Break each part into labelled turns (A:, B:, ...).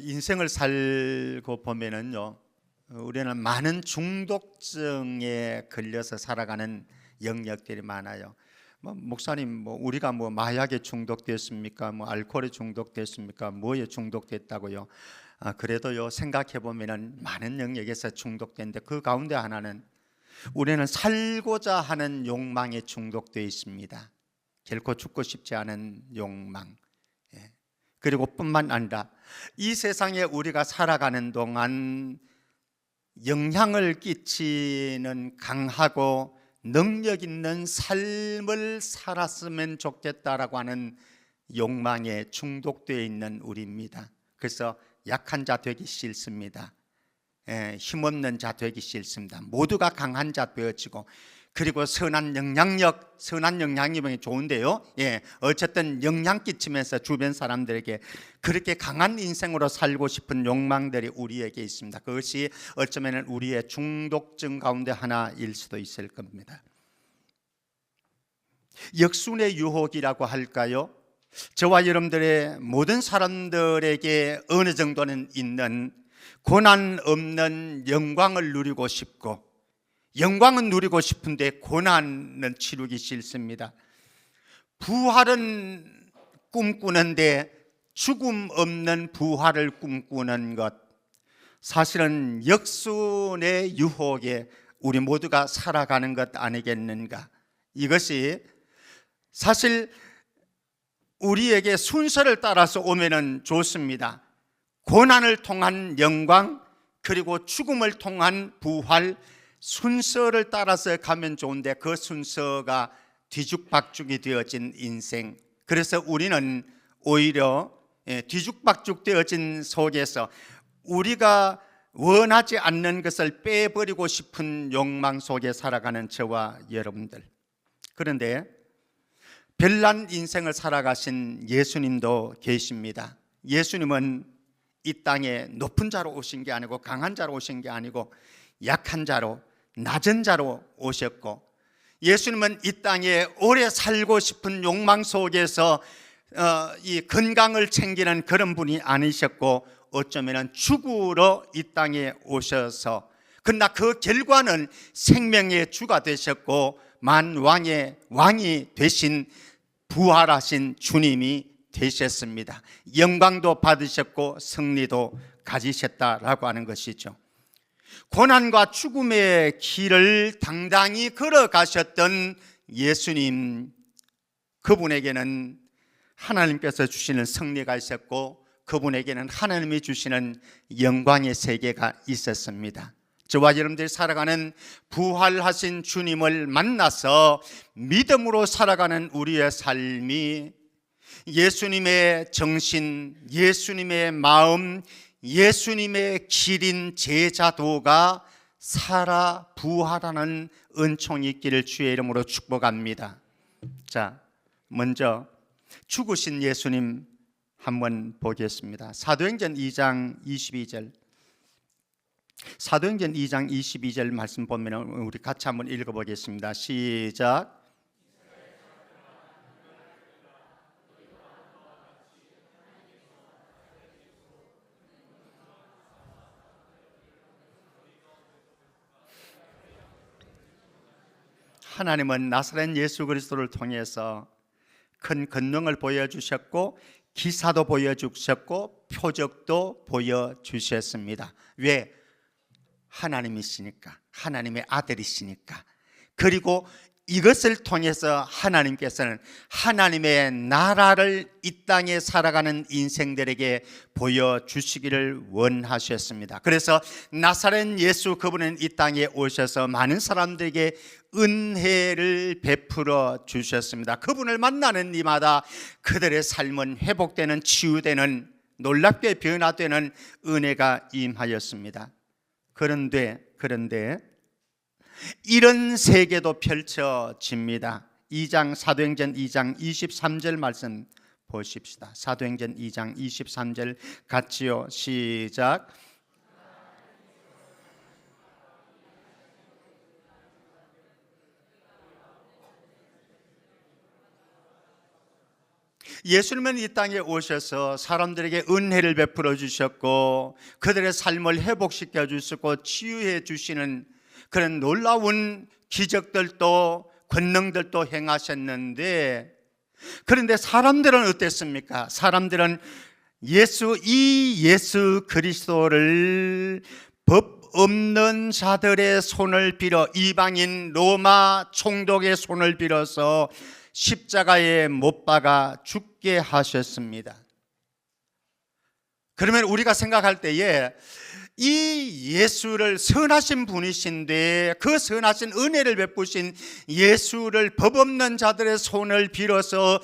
A: 인생을 살고 보면은요, 우리는 많은 중독증에 걸려서 살아가는 영역들이 많아요. 목사님, 우리가 마약에 중독됐습니까? 알코올에 중독됐습니까? 뭐에 중독됐다고요? 그래도요, 생각해 보면은 많은 영역에서 중독된데 그 가운데 하나는 우리는 살고자 하는 욕망에 중독되어 있습니다. 결코 죽고 싶지 않은 욕망. 그리고 뿐만 아니라 이 세상에 우리가 살아가는 동안 영향을 끼치는 강하고 능력 있는 삶을 살았으면 좋겠다라고 하는 욕망에 중독되어 있는 우리입니다. 그래서 약한 자 되기 싫습니다. 힘없는 자 되기 싫습니다. 모두가 강한 자 되어지고, 그리고 선한 영향력이 좋은데요. 어쨌든 영향 끼치면서 주변 사람들에게 그렇게 강한 인생으로 살고 싶은 욕망들이 우리에게 있습니다. 그것이 어쩌면 우리의 중독증 가운데 하나일 수도 있을 겁니다. 역순의 유혹이라고 할까요? 저와 여러분들의 모든 사람들에게 어느 정도는 있는 고난 없는 영광을 누리고 싶고, 영광은 누리고 싶은데 고난은 치르기 싫습니다. 부활은 꿈꾸는데 죽음 없는 부활을 꿈꾸는 것, 사실은 역순의 유혹에 우리 모두가 살아가는 것 아니겠는가. 이것이 사실 우리에게 순서를 따라서 오면은 좋습니다. 고난을 통한 영광, 그리고 죽음을 통한 부활, 순서를 따라서 가면 좋은데 그 순서가 뒤죽박죽이 되어진 인생. 그래서 우리는 오히려 뒤죽박죽 되어진 속에서 우리가 원하지 않는 것을 빼버리고 싶은 욕망 속에 살아가는 저와 여러분들. 그런데 별난 인생을 살아가신 예수님도 계십니다. 예수님은 이 땅에 높은 자로 오신 게 아니고 강한 자로 오신 게 아니고 약한 자로, 낮은 자로 오셨고, 예수님은 이 땅에 오래 살고 싶은 욕망 속에서 이 건강을 챙기는 그런 분이 아니셨고, 어쩌면 죽으러 이 땅에 오셔서, 그러나 그 결과는 생명의 주가 되셨고 만왕의 왕이 되신 부활하신 주님이 되셨습니다. 영광도 받으셨고 승리도 가지셨다라고 하는 것이죠. 고난과 죽음의 길을 당당히 걸어가셨던 예수님, 그분에게는 하나님께서 주시는 승리가 있었고, 그분에게는 하나님이 주시는 영광의 세계가 있었습니다. 저와 여러분들이 살아가는 부활하신 주님을 만나서 믿음으로 살아가는 우리의 삶이 예수님의 정신, 예수님의 마음, 예수님의 길인 제자도가 살아 부활하는 은총이 있기를 주의 이름으로 축복합니다. 자, 먼저 죽으신 예수님 한번 보겠습니다. 사도행전 2장 22절. 사도행전 2장 22절 말씀 보면 우리 같이 한번 읽어보겠습니다. 시작. 하나님은 나사렛 예수 그리스도를 통해서 큰 권능을 보여주셨고, 기사도 보여주셨고, 표적도 보여주셨습니다. 왜? 하나님이시니까, 하나님의 아들이시니까. 그리고 이것을 통해서 하나님께서는 하나님의 나라를 이 땅에 살아가는 인생들에게 보여주시기를 원하셨습니다. 그래서 나사렛 예수, 그분은 이 땅에 오셔서 많은 사람들에게 은혜를 베풀어 주셨습니다. 그분을 만나는 이마다 그들의 삶은 회복되는, 치유되는, 놀랍게 변화되는 은혜가 임하였습니다. 그런데 이런 세계도 펼쳐집니다. 2장 사도행전 2장 23절 말씀 보십시다. 사도행전 2장 23절 같이요. 시작. 예수님은 이 땅에 오셔서 사람들에게 은혜를 베풀어 주셨고 그들의 삶을 회복시켜 주시고 치유해 주시는 그런 놀라운 기적들도 권능들도 행하셨는데, 그런데 사람들은 어땠습니까? 사람들은 이 예수 그리스도를 법 없는 자들의 손을 빌어, 이방인 로마 총독의 손을 빌어서 십자가에 못 박아 죽게 하셨습니다. 그러면 우리가 생각할 때에 이 예수를, 선하신 분이신데 그 선하신 은혜를 베푸신 예수를 법 없는 자들의 손을 빌어서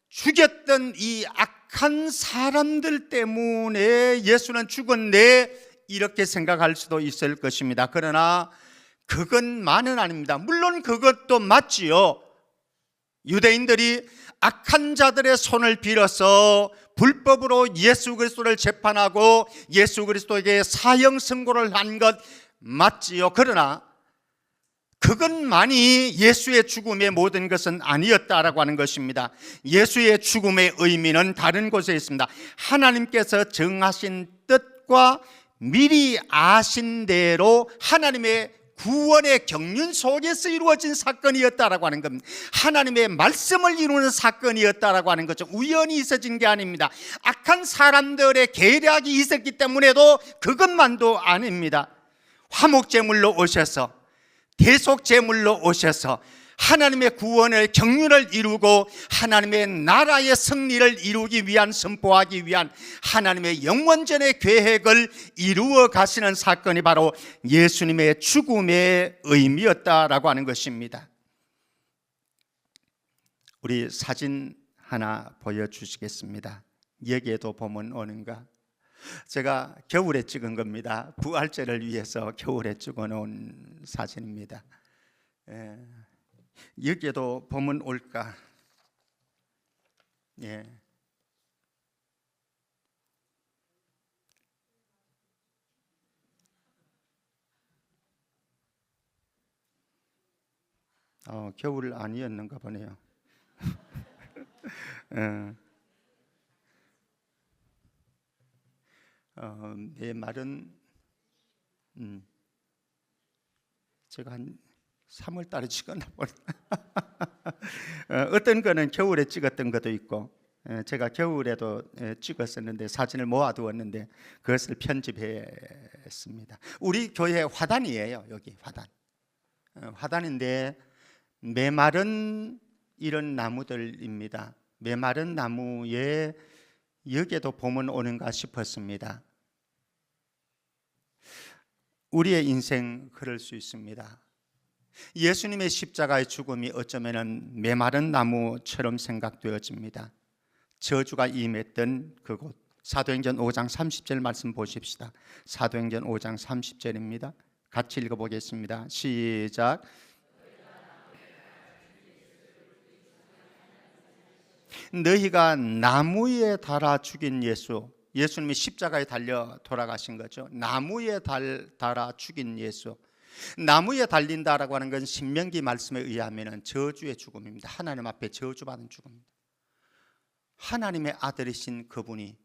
A: 죽였던 이 악한 사람들 때문에 예수는 죽었네, 이렇게 생각할 수도 있을 것입니다. 그러나 그것만은 아닙니다. 물론 그것도 맞지요. 유대인들이 악한 자들의 손을 빌어서 불법으로 예수 그리스도를 재판하고 예수 그리스도에게 사형 선고를 한 것 맞지요. 그러나 그것만이 예수의 죽음의 모든 것은 아니었다라고 하는 것입니다. 예수의 죽음의 의미는 다른 곳에 있습니다. 하나님께서 정하신 뜻과 미리 아신 대로 하나님의 구원의 경륜 속에서 이루어진 사건이었다라고 하는 겁니다. 하나님의 말씀을 이루는 사건이었다라고 하는 거죠. 우연히 있어진 게 아닙니다. 악한 사람들의 계략이 있었기 때문에도 그것만도 아닙니다. 화목제물로 오셔서, 대속제물로 오셔서 하나님의 구원의 경륜을 이루고 하나님의 나라의 승리를 이루기 위한, 선포하기 위한 하나님의 영원전의 계획을 이루어 가시는 사건이 바로 예수님의 죽음의 의미였다라고 하는 것입니다. 우리 사진 하나 보여주시겠습니다. 여기에도 보면 오는가? 제가 겨울에 찍은 겁니다. 부활절을 위해서 겨울에 찍어놓은 사진입니다. 여기에도 보면 올까? 예. 겨울 아니었는가 보네요. 내 말은 제가 한 3월 달에 찍었나 보네. 어떤 거는 겨울에 찍었던 것도 있고, 제가 겨울에도 찍었었는데 사진을 모아두었는데 그것을 편집했습니다. 우리 교회 화단이에요. 여기 화단. 화단인데 메마른 이런 나무들입니다. 메마른 나무에 여기에도 봄은 오는가 싶었습니다. 우리의 인생 그럴 수 있습니다. 예수님의 십자가의 죽음이 어쩌면 메마른 나무처럼 생각되어집니다. 저주가 임했던 그곳, 사도행전 5장 30절 말씀 보십시다. 사도행전 5장 30절입니다. 같이 읽어보겠습니다. 시작. 너희가 나무에 달아 죽인 예수, 예수님이 십자가에 달려 돌아가신 거죠. 나무에 달아 죽인 예수. 나무에 달린다라고 하는 건 신명기 말씀에 의하면 저주의 죽음입니다. 하나님 앞에 저주받은 죽음입니다. 하나님의 아들이신 그분이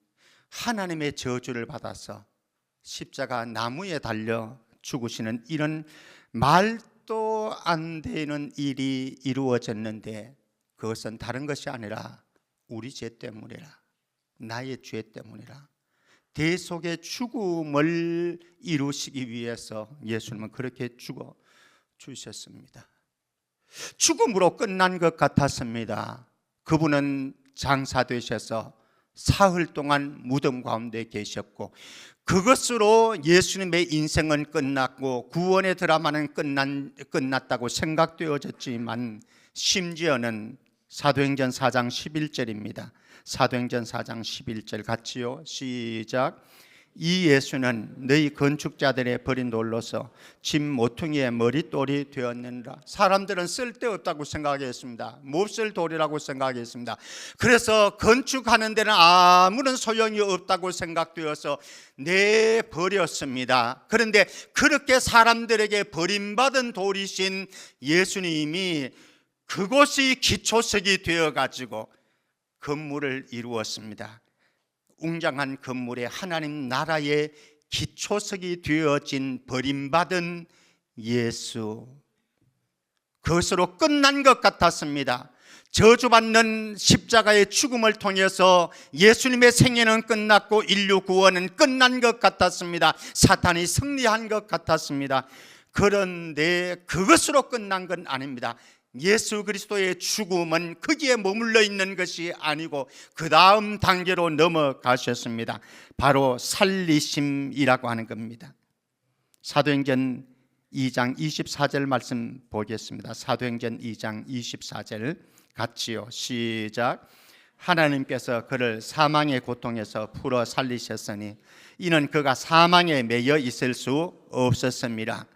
A: 하나님의 저주를 받아서 십자가 나무에 달려 죽으시는 이런 말도 안 되는 일이 이루어졌는데, 그것은 다른 것이 아니라 우리 죄 때문이라, 나의 죄 때문이라, 대속의 죽음을 이루시기 위해서 예수님은 그렇게 죽어 주셨습니다. 죽음으로 끝난 것 같았습니다. 그분은 장사되셔서 사흘 동안 무덤 가운데 계셨고, 그것으로 예수님의 인생은 끝났고 구원의 드라마는 끝났다고 생각되어졌지만, 심지어는 사도행전 4장 11절입니다. 사도행전 4장 11절 같이요. 시작. 이 예수는 너희 건축자들의 버린 돌로서 집 모퉁이의 머릿돌이 되었느니라. 사람들은 쓸데없다고 생각했습니다. 몹쓸 돌이라고 생각했습니다. 그래서 건축하는 데는 아무런 소용이 없다고 생각되어서 내버렸습니다. 그런데 그렇게 사람들에게 버림받은 돌이신 예수님이 그곳이 기초석이 되어가지고 건물을 이루었습니다. 웅장한 건물에 하나님 나라의 기초석이 되어진 버림받은 예수, 그것으로 끝난 것 같았습니다. 저주받는 십자가의 죽음을 통해서 예수님의 생애는 끝났고 인류 구원은 끝난 것 같았습니다. 사탄이 승리한 것 같았습니다. 그런데 그것으로 끝난 건 아닙니다. 예수 그리스도의 죽음은 거기에 머물러 있는 것이 아니고 그 다음 단계로 넘어가셨습니다. 바로 살리심이라고 하는 겁니다. 사도행전 2장 24절 말씀 보겠습니다. 사도행전 2장 24절 같이요. 시작. 하나님께서 그를 사망의 고통에서 풀어 살리셨으니 이는 그가 사망에 매여 있을 수 없었습니다.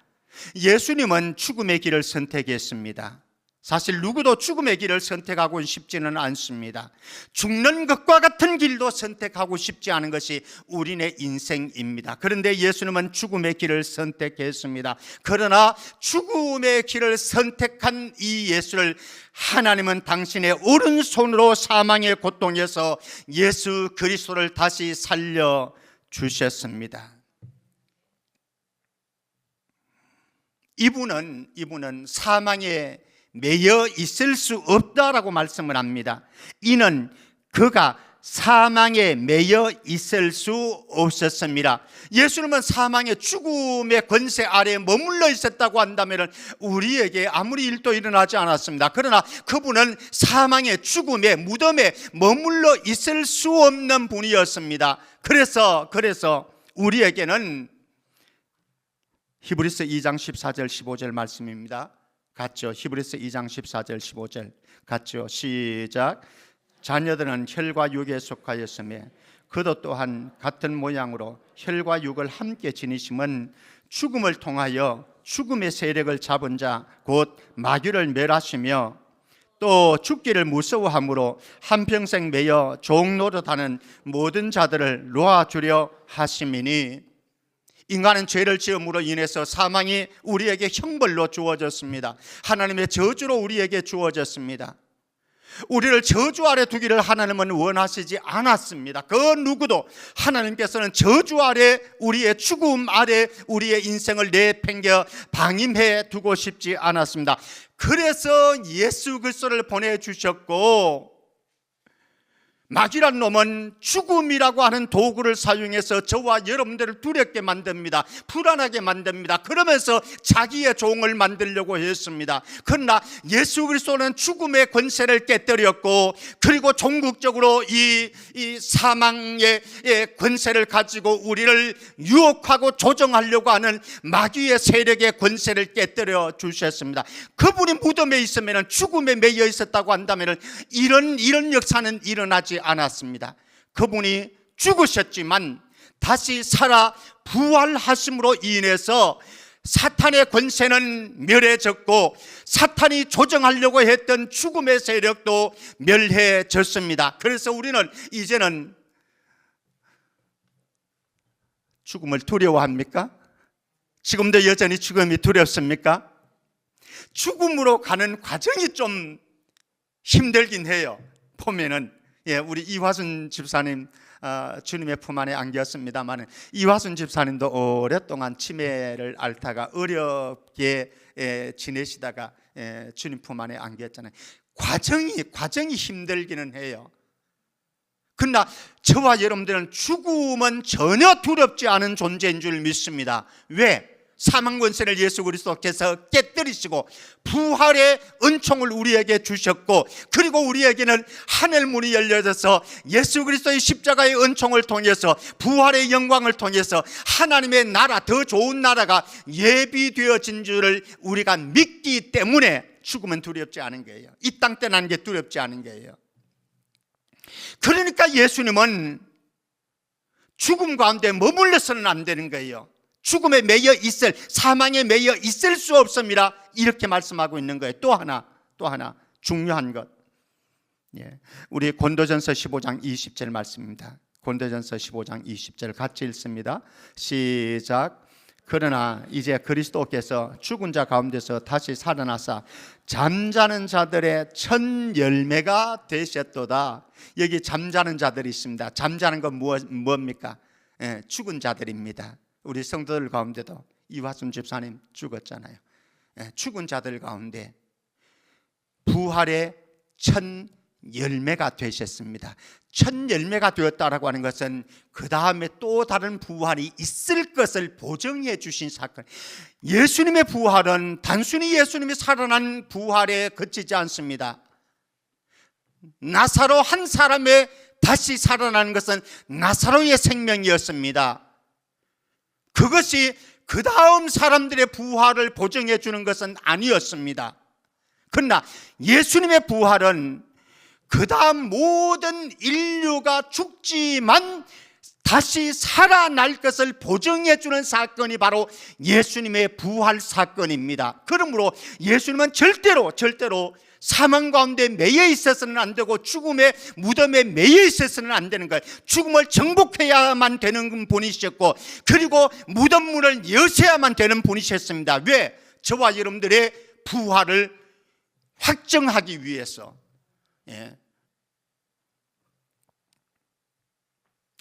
A: 예수님은 죽음의 길을 선택했습니다. 사실 누구도 죽음의 길을 선택하고 싶지는 않습니다. 죽는 것과 같은 길도 선택하고 싶지 않은 것이 우리네 인생입니다. 그런데 예수님은 죽음의 길을 선택했습니다. 그러나 죽음의 길을 선택한 이 예수를 하나님은 당신의 오른손으로 사망의 고통에서 예수 그리스도를 다시 살려주셨습니다. 이분은 사망에 매여 있을 수 없다라고 말씀을 합니다. 이는 그가 사망에 매여 있을 수 없었습니다. 예수님은 사망의 죽음의 권세 아래에 머물러 있었다고 한다면 우리에게 아무리 일도 일어나지 않았습니다. 그러나 그분은 사망의 죽음의 무덤에 머물러 있을 수 없는 분이었습니다. 그래서 우리에게는 히브리서 2장 14절 15절 말씀입니다. 같죠? 히브리서 2장 14절 15절 같죠? 시작. 자녀들은 혈과 육에 속하였으며 그도 또한 같은 모양으로 혈과 육을 함께 지니심은 죽음을 통하여 죽음의 세력을 잡은 자 곧 마귀를 멸하시며 또 죽기를 무서워함으로 한평생 매여 종노릇하는 모든 자들을 놓아주려 하심이니, 인간은 죄를 지음으로 인해서 사망이 우리에게 형벌로 주어졌습니다. 하나님의 저주로 우리에게 주어졌습니다. 우리를 저주 아래 두기를 하나님은 원하시지 않았습니다. 그 누구도 하나님께서는 저주 아래, 우리의 죽음 아래 우리의 인생을 내팽겨 방임해 두고 싶지 않았습니다. 그래서 예수 그리스도를 보내주셨고, 마귀란 놈은 죽음이라고 하는 도구를 사용해서 저와 여러분들을 두렵게 만듭니다. 불안하게 만듭니다. 그러면서 자기의 종을 만들려고 했습니다. 그러나 예수 그리스도는 죽음의 권세를 깨뜨렸고, 그리고 종국적으로 이 사망의 권세를 가지고 우리를 유혹하고 조정하려고 하는 마귀의 세력의 권세를 깨뜨려 주셨습니다. 그분이 무덤에 있으면, 죽음에 매여 있었다고 한다면 이런 역사는 일어나지 않았습니다. 그분이 죽으셨지만 다시 살아 부활하심으로 인해서 사탄의 권세는 멸해졌고, 사탄이 조정하려고 했던 죽음의 세력도 멸해졌습니다. 그래서 우리는 이제는 죽음을 두려워합니까? 지금도 여전히 죽음이 두렵습니까? 죽음으로 가는 과정이 좀 힘들긴 해요. 보면은 우리 이화순 집사님 주님의 품 안에 안겼습니다만, 이화순 집사님도 오랫동안 치매를 앓다가 어렵게 지내시다가 주님 품 안에 안겼잖아요. 과정이 힘들기는 해요. 그러나 저와 여러분들은 죽음은 전혀 두렵지 않은 존재인 줄 믿습니다. 왜? 사망 권세를 예수 그리스도께서 깨뜨리시고 부활의 은총을 우리에게 주셨고, 그리고 우리에게는 하늘 문이 열려져서 예수 그리스도의 십자가의 은총을 통해서, 부활의 영광을 통해서 하나님의 나라, 더 좋은 나라가 예비되어진 줄을 우리가 믿기 때문에 죽음은 두렵지 않은 거예요. 이 땅 떠나는 게 두렵지 않은 거예요. 그러니까 예수님은 죽음 가운데 머물러서는 안 되는 거예요. 죽음에 매여 있을, 사망에 매여 있을 수 없습니다. 이렇게 말씀하고 있는 거예요. 또 하나 중요한 것, 우리 고린도전서 15장 20절 말씀입니다. 고린도전서 15장 20절 같이 읽습니다. 시작. 그러나 이제 그리스도께서 죽은 자 가운데서 다시 살아나사 잠자는 자들의 첫 열매가 되셨도다. 여기 잠자는 자들이 있습니다. 잠자는 건 뭡니까? 죽은 자들입니다. 우리 성도들 가운데도 이화순 집사님 죽었잖아요. 죽은 자들 가운데 부활의 첫 열매가 되셨습니다. 첫 열매가 되었다라고 하는 것은 그 다음에 또 다른 부활이 있을 것을 보증해 주신 사건. 예수님의 부활은 단순히 예수님이 살아난 부활에 그치지 않습니다. 나사로 한 사람의 다시 살아나는 것은 나사로의 생명이었습니다. 그것이 그 다음 사람들의 부활을 보증해 주는 것은 아니었습니다. 그러나 예수님의 부활은 그 다음 모든 인류가 죽지만 다시 살아날 것을 보증해 주는 사건이 바로 예수님의 부활 사건입니다. 그러므로 예수님은 절대로 사망 가운데 매여 있어서는 안 되고 죽음의 무덤에 매여 있어서는 안 되는 거예요. 죽음을 정복해야만 되는 분이셨고, 그리고 무덤 문을 여셔야만 되는 분이셨습니다. 왜? 저와 여러분들의 부활을 확정하기 위해서.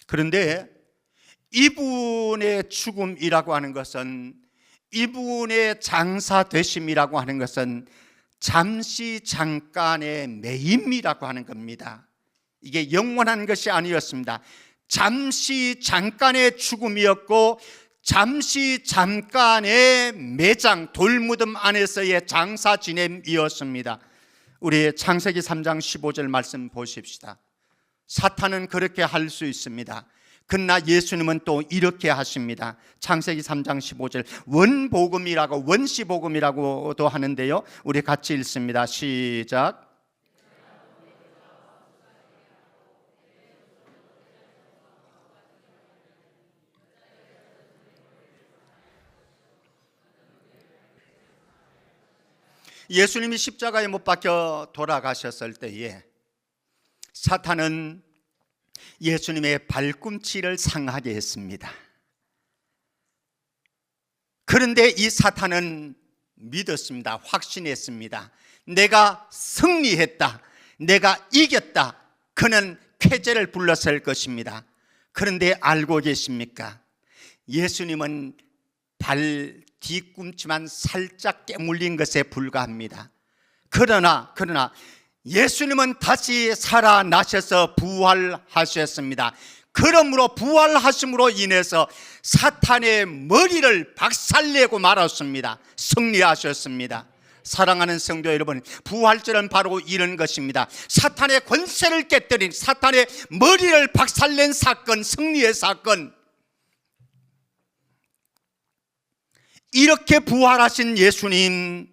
A: 그런데 이분의 죽음이라고 하는 것은, 이분의 장사되심이라고 하는 것은 잠시 잠깐의 매임이라고 하는 겁니다. 이게 영원한 것이 아니었습니다. 잠시 잠깐의 죽음이었고, 잠시 잠깐의 매장, 돌무덤 안에서의 장사 지냄이었습니다. 우리 창세기 3장 15절 말씀 보십시다. 사탄은 그렇게 할 수 있습니다. 그러나 예수님은 또 이렇게 하십니다. 창세기 3장 15절 원복음이라고, 원시복음이라고도 하는데요, 우리 같이 읽습니다. 시작. 예수님이 십자가에 못 박혀 돌아가셨을 때에 사탄은 예수님의 발꿈치를 상하게 했습니다. 그런데 이 사탄은 믿었습니다. 확신했습니다. 내가 승리했다, 내가 이겼다, 그는 쾌재를 불렀을 것입니다. 그런데 알고 계십니까? 예수님은 발 뒤꿈치만 살짝 깨물린 것에 불과합니다. 그러나 예수님은 다시 살아나셔서 부활하셨습니다. 그러므로 부활하심으로 인해서 사탄의 머리를 박살내고 말았습니다. 승리하셨습니다. 사랑하는 성도 여러분, 부활절은 바로 이런 것입니다. 사탄의 권세를 깨뜨린, 사탄의 머리를 박살낸 사건, 승리의 사건. 이렇게 부활하신 예수님,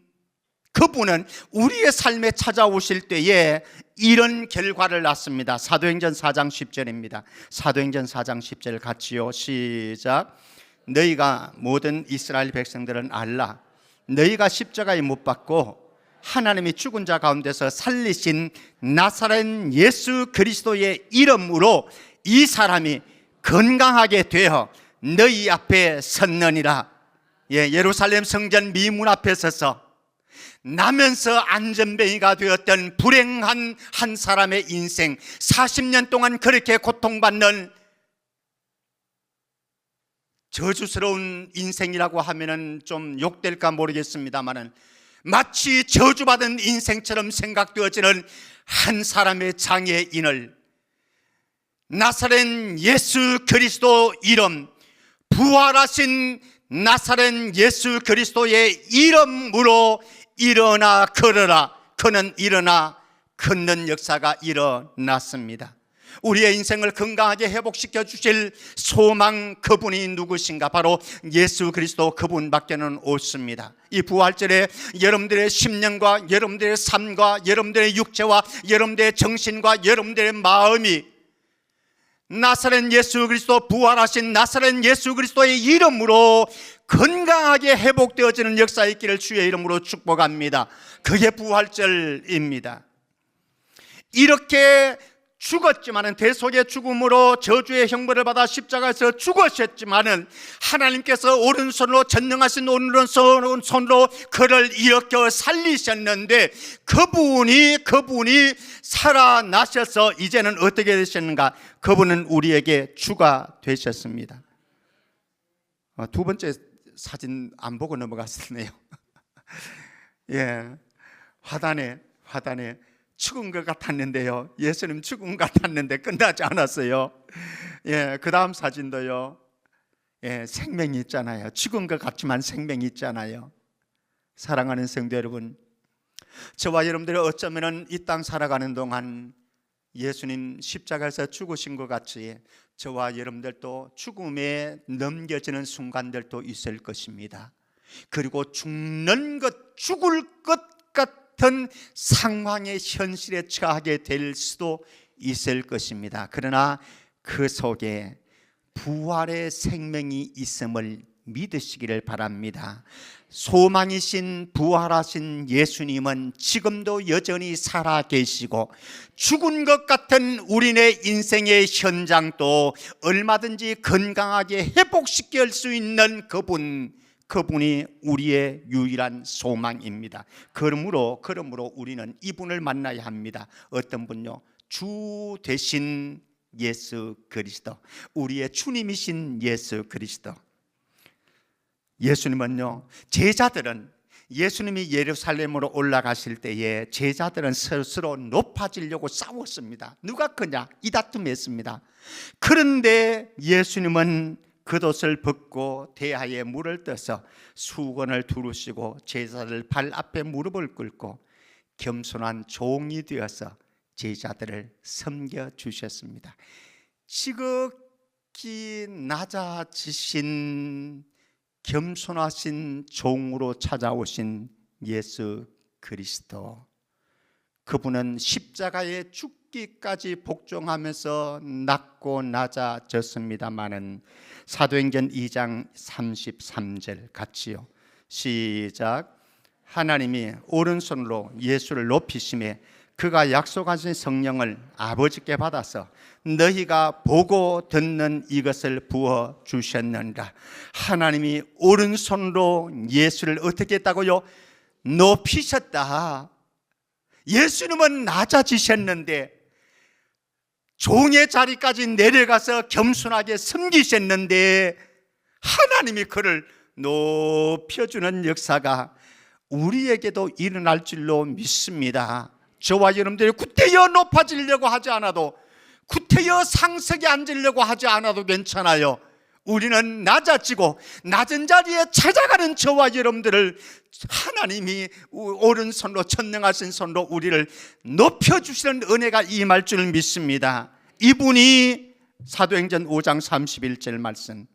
A: 그분은 우리의 삶에 찾아오실 때에 이런 결과를 낳습니다. 사도행전 4장 10절입니다. 사도행전 4장 10절 같이요. 시작. 너희가 모든 이스라엘 백성들은 알라. 너희가 십자가에 못 박고 하나님이 죽은 자 가운데서 살리신 나사렛 예수 그리스도의 이름으로 이 사람이 건강하게 되어 너희 앞에 섰느니라. 예루살렘 성전 미문 앞에 서서 나면서 안전뱅이가 되었던 불행한 한 사람의 인생, 40년 동안 그렇게 고통받는 저주스러운 인생이라고 하면은 좀 욕될까 모르겠습니다만은 마치 저주받은 인생처럼 생각되어지는 한 사람의 장애인을 나사렛 예수 그리스도 이름, 부활하신 나사렛 예수 그리스도의 이름으로 일어나 걸어라. 그는 일어나 걷는 역사가 일어났습니다. 우리의 인생을 건강하게 회복시켜 주실 소망, 그분이 누구신가? 바로 예수 그리스도, 그분밖에는 없습니다. 이 부활절에 여러분들의 심령과 여러분들의 삶과 여러분들의 육체와 여러분들의 정신과 여러분들의 마음이 나사렛 예수 그리스도, 부활하신 나사렛 예수 그리스도의 이름으로 건강하게 회복되어지는 역사 있기를 주의 이름으로 축복합니다. 그게 부활절입니다. 이렇게 죽었지만은 대속의 죽음으로 저주의 형벌을 받아 십자가에서 죽으셨지만은 하나님께서 오른손으로 전능하신 오른손으로 그를 일으켜 살리셨는데 그분이 살아나셔서 이제는 어떻게 되셨는가? 그분은 우리에게 주가 되셨습니다. 두 번째 사진 안 보고 넘어갔었네요. 예, 화단에 죽은 것 같았는데요. 예수님 죽은 것 같았는데 끝나지 않았어요. 예, 그 다음 사진도요. 예, 생명이 있잖아요. 죽은 것 같지만 생명이 있잖아요. 사랑하는 성도 여러분, 저와 여러분들이 어쩌면 이 땅 살아가는 동안 예수님 십자가에서 죽으신 것 같이 저와 여러분들도 죽음에 넘겨지는 순간들도 있을 것입니다. 그리고 죽을 것 같은 상황의 현실에 처하게 될 수도 있을 것입니다. 그러나 그 속에 부활의 생명이 있음을 믿으시기를 바랍니다. 소망이신 부활하신 예수님은 지금도 여전히 살아계시고 죽은 것 같은 우리네 인생의 현장도 얼마든지 건강하게 회복시킬 수 있는 그분이 우리의 유일한 소망입니다. 그러므로 우리는 이분을 만나야 합니다. 어떤 분요? 주 되신 예수 그리스도, 우리의 주님이신 예수 그리스도. 예수님은요, 제자들은 예수님이 예루살렘으로 올라가실 때에 제자들은 스스로 높아지려고 싸웠습니다. 누가 크냐? 이 다툼했습니다. 그런데 예수님은 겉옷을 벗고 대하에 물을 떠서 수건을 두르시고 제자들 발 앞에 무릎을 꿇고 겸손한 종이 되어서 제자들을 섬겨주셨습니다. 지극히 낮아지신 겸손하신 종으로 찾아오신 예수 그리스도, 그분은 십자가에 죽기까지 복종하면서 낮고 낮아졌습니다마는 사도행전 2장 33절 같이요. 시작. 하나님이 오른손으로 예수를 높이심에 그가 약속하신 성령을 아버지께 받아서 너희가 보고 듣는 이것을 부어 주셨느니라. 하나님이 오른손으로 예수를 어떻게 했다고요? 높이셨다. 예수님은 낮아지셨는데 종의 자리까지 내려가서 겸손하게 섬기셨는데 하나님이 그를 높여주는 역사가 우리에게도 일어날 줄로 믿습니다. 저와 여러분들이 구태여 높아지려고 하지 않아도, 구태여 상석에 앉으려고 하지 않아도 괜찮아요. 우리는 낮아지고 낮은 자리에 찾아가는 저와 여러분들을 하나님이 오른손으로 전능하신 손으로 우리를 높여주시는 은혜가 임할 줄 믿습니다. 이분이 사도행전 5장 31절 말씀,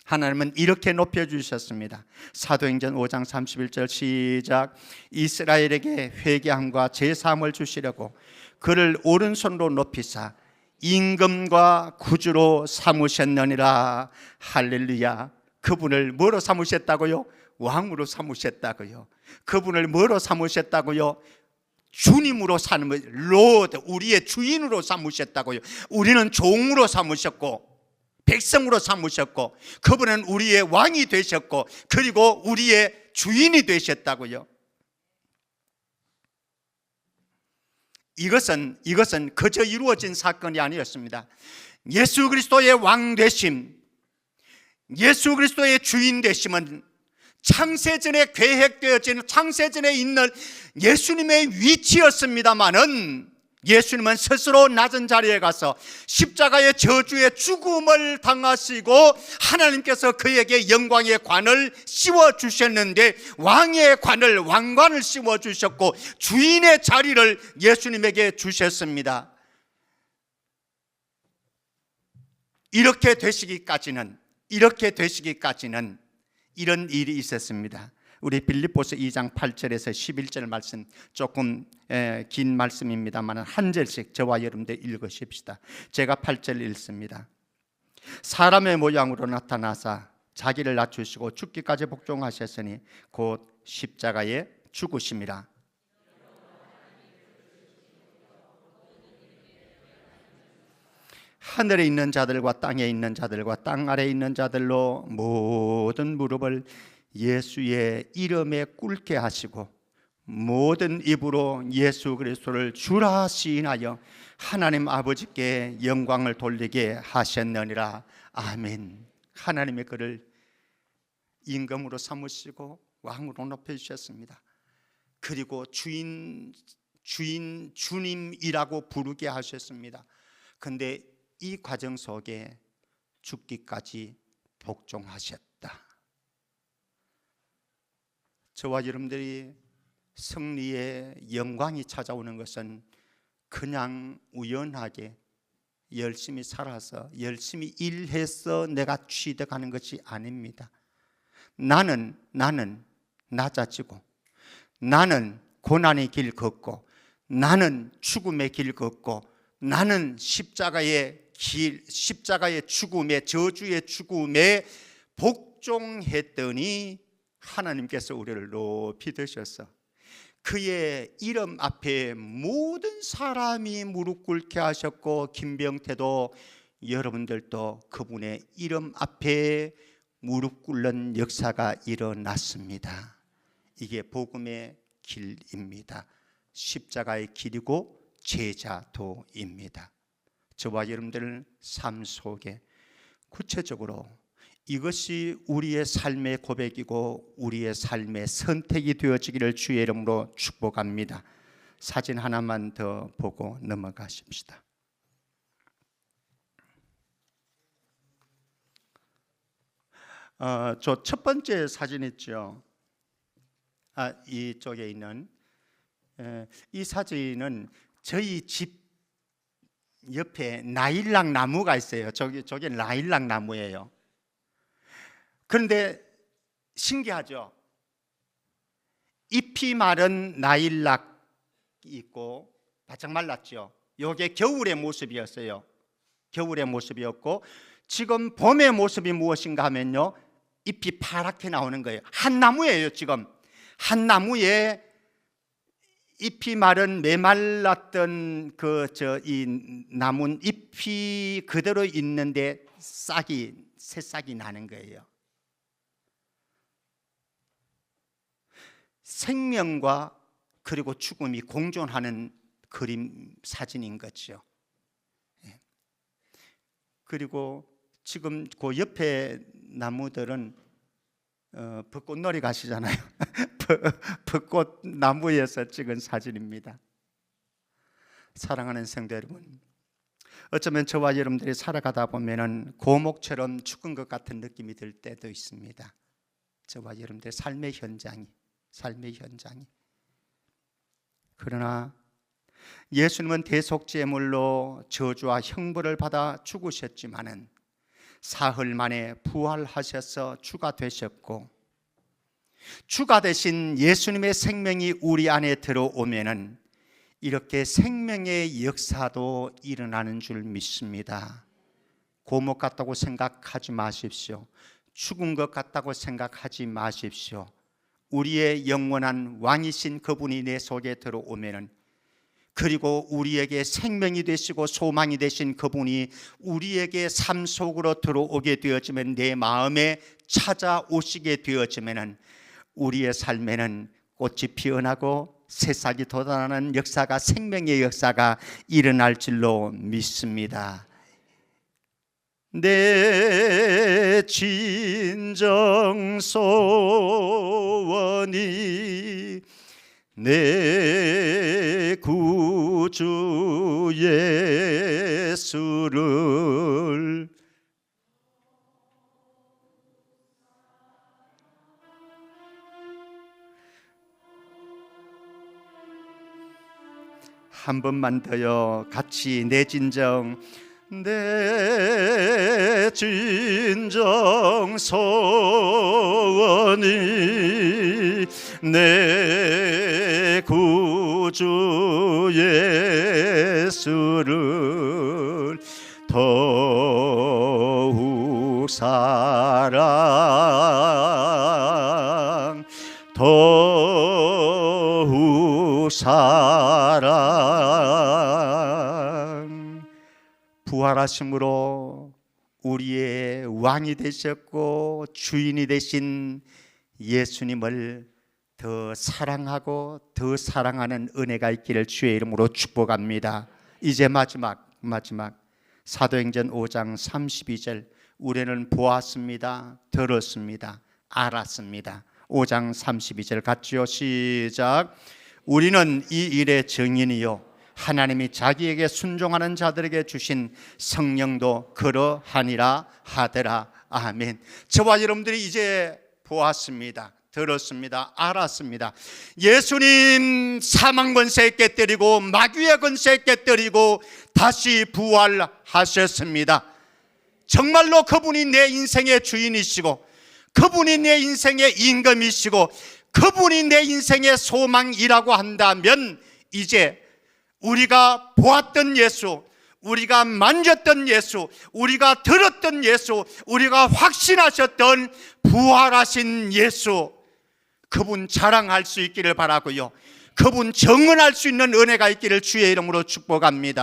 A: 하나님은 이렇게 높여주셨습니다. 사도행전 5장 31절 시작. 이스라엘에게 회개함과 제사함을 주시려고 그를 오른손으로 높이사 임금과 구주로 삼으셨느니라. 할렐루야. 그분을 뭐로 삼으셨다고요? 왕으로 삼으셨다고요. 그분을 뭐로 삼으셨다고요? 주님으로 로드, 우리의 주인으로 삼으셨다고요. 우리는 종으로 삼으셨고 백성으로 삼으셨고 그분은 우리의 왕이 되셨고 그리고 우리의 주인이 되셨다고요. 이것은 그저 이루어진 사건이 아니었습니다. 예수 그리스도의 왕 되심, 예수 그리스도의 주인 되심은 창세전에 계획되어진, 창세전에 있는 예수님의 위치였습니다마는 예수님은 스스로 낮은 자리에 가서 십자가의 저주의 죽음을 당하시고 하나님께서 그에게 영광의 관을 씌워주셨는데 왕의 관을, 왕관을 씌워주셨고 주인의 자리를 예수님에게 주셨습니다. 이렇게 되시기까지는 이런 일이 있었습니다. 우리 빌립보서 2장 8절에서 11절 말씀, 조금 긴 말씀입니다만 한 절씩 저와 여러분들 읽으십시다. 제가 8절 읽습니다. 사람의 모양으로 나타나사 자기를 낮추시고 죽기까지 복종하셨으니 곧 십자가에 죽으심이라. 하늘에 있는 자들과 땅에 있는 자들과 땅 아래에 있는 자들로 모든 무릎을 예수의 이름에 꿇게 하시고 모든 입으로 예수 그리스도를 주라 시인하여 하나님 아버지께 영광을 돌리게 하셨느니라. 아멘. 하나님의 그를 임금으로 삼으시고 왕으로 높여주셨습니다. 그리고 주님이라고 부르게 하셨습니다. 근데 이 과정 속에 죽기까지 복종하셨다. 저와 여러분들이 승리의 영광이 찾아오는 것은 그냥 우연하게 열심히 살아서 열심히 일해서 내가 취득하는 것이 아닙니다. 나는 낮아지고, 나는 고난의 길 걷고, 나는 죽음의 길 걷고, 나는 십자가의 죽음에, 저주의 죽음에 복종했더니 하나님께서 우리를 높이 드셔서 그의 이름 앞에 모든 사람이 무릎 꿇게 하셨고, 김병태도 여러분들도 그분의 이름 앞에 무릎 꿇는 역사가 일어났습니다. 이게 복음의 길입니다. 십자가의 길이고 제자도입니다. 저와 여러분들 삶 속에 구체적으로 이것이 우리의 삶의 고백이고 우리의 삶의 선택이 되어지기를 주의 이름으로 축복합니다. 사진 하나만 더 보고 넘어가십시다. 저 첫 번째 사진 있죠. 이쪽에 있는 이 사진은 저희 집 옆에 나일락 나무가 있어요. 저게 나일락 나무예요. 그런데 신기하죠. 잎이 마른 나일락이 있고 바짝 말랐죠. 이게 겨울의 모습이었어요. 겨울의 모습이었고, 지금 봄의 모습이 무엇인가 하면요, 잎이 파랗게 나오는 거예요. 한 나무예요. 지금 한 나무에 잎이 마른 메말랐던 이 나무 잎이 그대로 있는데 새싹이 나는 거예요. 생명과 그리고 죽음이 공존하는 그림 사진인 거죠. 그리고 지금 그 옆에 나무들은 벚꽃놀이 가시잖아요. 벚꽃 나무에서 찍은 사진입니다. 사랑하는 성도 여러분, 어쩌면 저와 여러분들이 살아가다 보면은 고목처럼 죽은 것 같은 느낌이 들 때도 있습니다. 저와 여러분들의 삶의 현장이. 그러나 예수님은 대속제물로 저주와 형벌을 받아 죽으셨지만은 사흘 만에 부활하셔서 주가 되셨고, 주가 되신 예수님의 생명이 우리 안에 들어오면은 이렇게 생명의 역사도 일어나는 줄 믿습니다. 고목 같다고 생각하지 마십시오. 죽은 것 같다고 생각하지 마십시오. 우리의 영원한 왕이신 그분이 내 속에 들어오면은, 그리고 우리에게 생명이 되시고 소망이 되신 그분이 우리에게 삶 속으로 들어오게 되어지면, 내 마음에 찾아오시게 되어지면 우리의 삶에는 꽃이 피어나고 새싹이 돋아나는 역사가, 생명의 역사가 일어날 줄로 믿습니다. 내 진정 소원이 내 구주 예수를 한 번만 더요. 같이 내 진정 소원이 내 구주 예수를 더욱 사랑, 더욱 사랑. 부활하심으로 우리의 왕이 되셨고 주인이 되신 예수님을 더 사랑하고 더 사랑하는 은혜가 있기를 주의 이름으로 축복합니다. 이제 마지막 사도행전 5장 32절, 우리는 보았습니다, 들었습니다, 알았습니다. 5장 32절 같이요. 시작. 우리는 이 일의 증인이요 하나님이 자기에게 순종하는 자들에게 주신 성령도 그러하니라 하더라. 아멘. 저와 여러분들이 이제 보았습니다, 들었습니다, 알았습니다. 예수님 사망 권세에 깨뜨리고 마귀의 권세에 깨뜨리고 다시 부활하셨습니다. 정말로 그분이 내 인생의 주인이시고 그분이 내 인생의 임금이시고 그분이 내 인생의 소망이라고 한다면 이제 우리가 보았던 예수, 우리가 만졌던 예수, 우리가 들었던 예수, 우리가 확신하셨던 부활하신 예수, 그분 자랑할 수 있기를 바라고요, 그분 정언할 수 있는 은혜가 있기를 주의 이름으로 축복합니다.